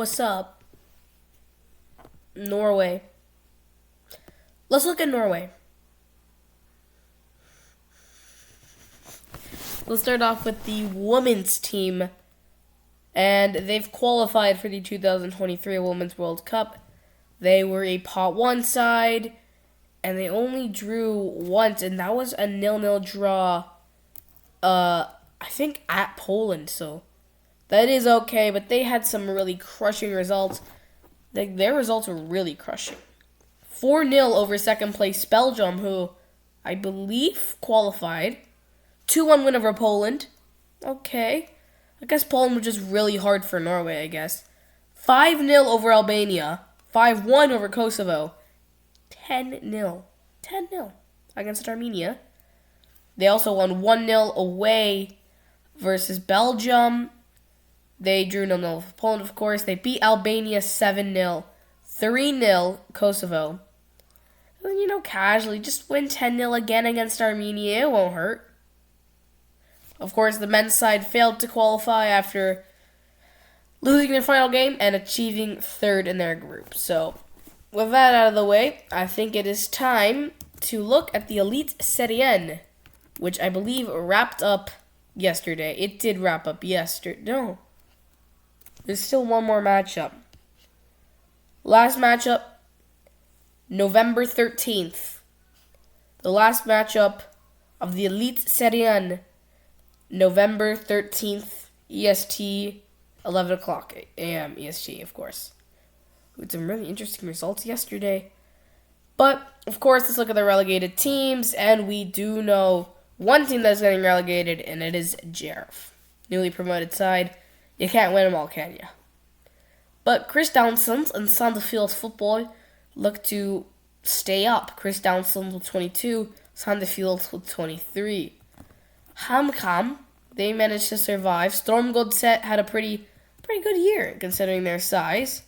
Wassup Norway. Let's look at Norway. Let's start off with the women's team. And they've qualified for the 2023 Women's World Cup. They were a pot 1 side, and they only drew once, and that was a 0-0 draw, I think at Poland, so that is okay, but they had some really crushing results. Their results were really crushing. 4-0 over second place Belgium, who I believe qualified. 2-1 win over Poland. Okay. I guess Poland was just really hard for Norway, I guess. 5-0 over Albania. 5-1 over Kosovo. 10-0. 10-0 against Armenia. They also won 1-0 away versus Belgium. They drew 0-0 with Poland, of course. They beat Albania 7-0. 3-0 Kosovo. And, casually, just win 10-0 again against Armenia. It won't hurt. Of course, the men's side failed to qualify after losing their final game and achieving third in their group. So, with that out of the way, I think it is time to look at the Elite Serie N, which I believe wrapped up yesterday. It did wrap up yesterday. No. There's still one more matchup. Last matchup, November 13th. The last matchup of the Elite Serie N, November 13th, EST, 11 o'clock a.m. EST, of course. With some really interesting results yesterday. But, of course, let's look at the relegated teams, and we do know one team that's getting relegated, and it is Jaref. Newly promoted side. You can't win them all, can you? But Chris Downsons and Sandefjord Football look to stay up. Chris Downsons with 22, Sandefjord with 23. HamKam, they managed to survive. Stormgodset had a pretty good year considering their size.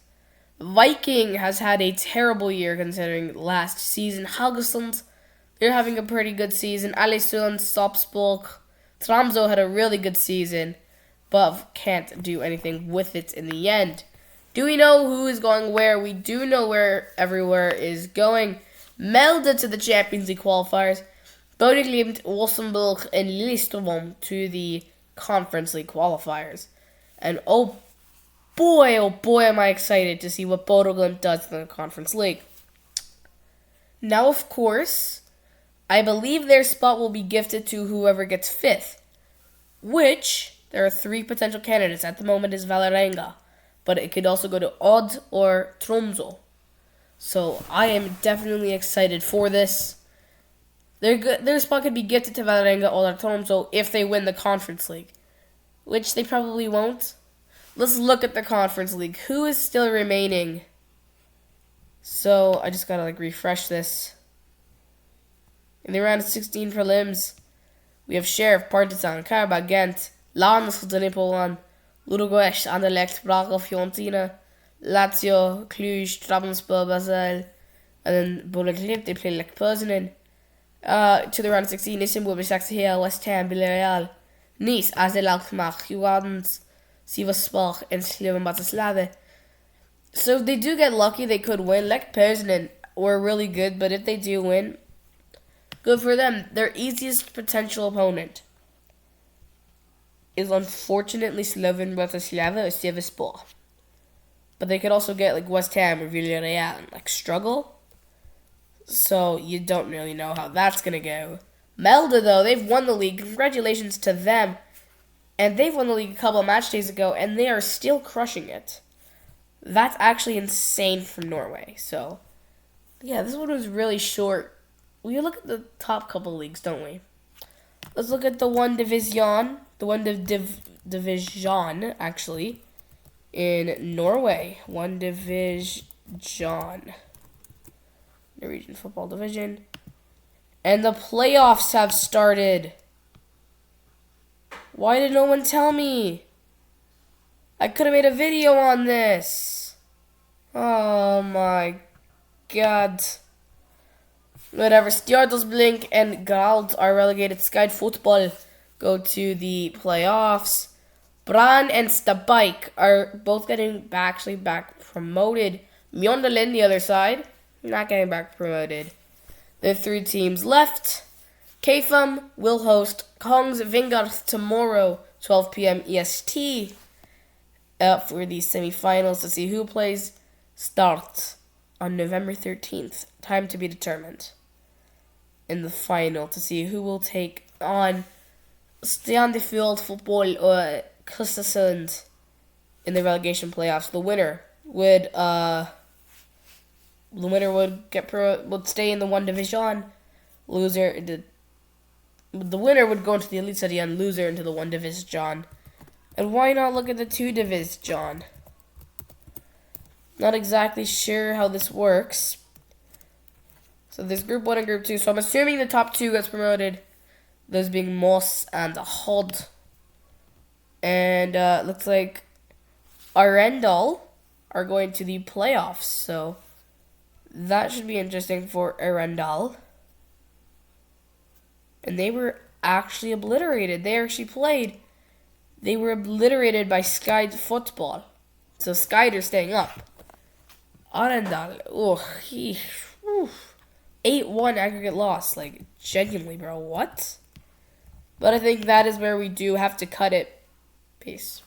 Viking has had a terrible year considering last season. Haugesund, they're having a pretty good season. Alesund, Stopsborg, Tromsø had a really good season, but can't do anything with it in the end. Do we know who is going where? We do know where everywhere is going. Melden to the Champions League qualifiers. Bodø/Glimt, Rosenborg, and Lillestrøm to the Conference League qualifiers. And oh boy, am I excited to see what Bodø/Glimt does in the Conference League. Now, of course, I believe their spot will be gifted to whoever gets 5th, which there are 3 potential candidates. At the moment is Vålerenga, but it could also go to Odd or Tromsø. So I am definitely excited for this. Their spot could be gifted to Vålerenga or Tromsø if they win the Conference League, which they probably won't. Let's look at the Conference League. Who is still remaining? So I just gotta refresh this. In the round of 16 prelims, we have Sheriff, Partizan, Karabakh, Ghent, Lans, Poland, Ludogorets, Anderlecht, Braga, Fiorentina, Lazio, Cluj, Trabzonspor, Basel, and then Bodø/Glimt, they play Lech Poznan. To the round of 16, Istanbul, Başakşehir, West Ham, Villarreal, Nice, AZ Alkmaar, Juventus, Sivasspor, and Slovan Bratislava. So if they do get lucky, they could win. Lech Poznan were really good, but if they do win, good for them. Their easiest potential opponent is unfortunately Slovan Bratislava or Sivasspor. But they could also get West Ham or Villarreal and struggle. So you don't really know how that's going to go. Melda, though, they've won the league. Congratulations to them. And they've won the league a couple of match days ago, and they are still crushing it. That's actually insane from Norway. So, yeah, this one was really short. We look at the top couple leagues, don't we? Let's look at the one division. The one division, actually, in Norway. One division. Norwegian Football Division. And the playoffs have started. Why did no one tell me? I could have made a video on this. Oh my god. Whatever. Stjørdals and Grald are relegated. Sky Football go to the playoffs. Bran and Stabike are both getting back promoted. Mjondalen, the other side, not getting back promoted. There are 3 teams left. KFUM will host Kongs Vingarth tomorrow, 12 p.m. EST, for the semifinals to see who plays. Starts on November 13th. Time to be determined. In the final to see who will take on Stjernefjord Football or Kristiansund in the relegation playoffs. The winner would stay in the 1 division. The winner would go into the Elite Serie and loser into the 1 division. And why not look at the 2 division? Not exactly sure how this works. So there's Group 1 and Group 2. So I'm assuming the top 2 gets promoted. Those being Moss and Hod. And looks like Arendal are going to the playoffs. So that should be interesting for Arendal. And they were actually obliterated. They actually played. They were obliterated by Skeid Football. So Skeid are staying up. Arendal. 8-1 aggregate loss. Like, genuinely, bro. What? But I think that is where we do have to cut it. Peace.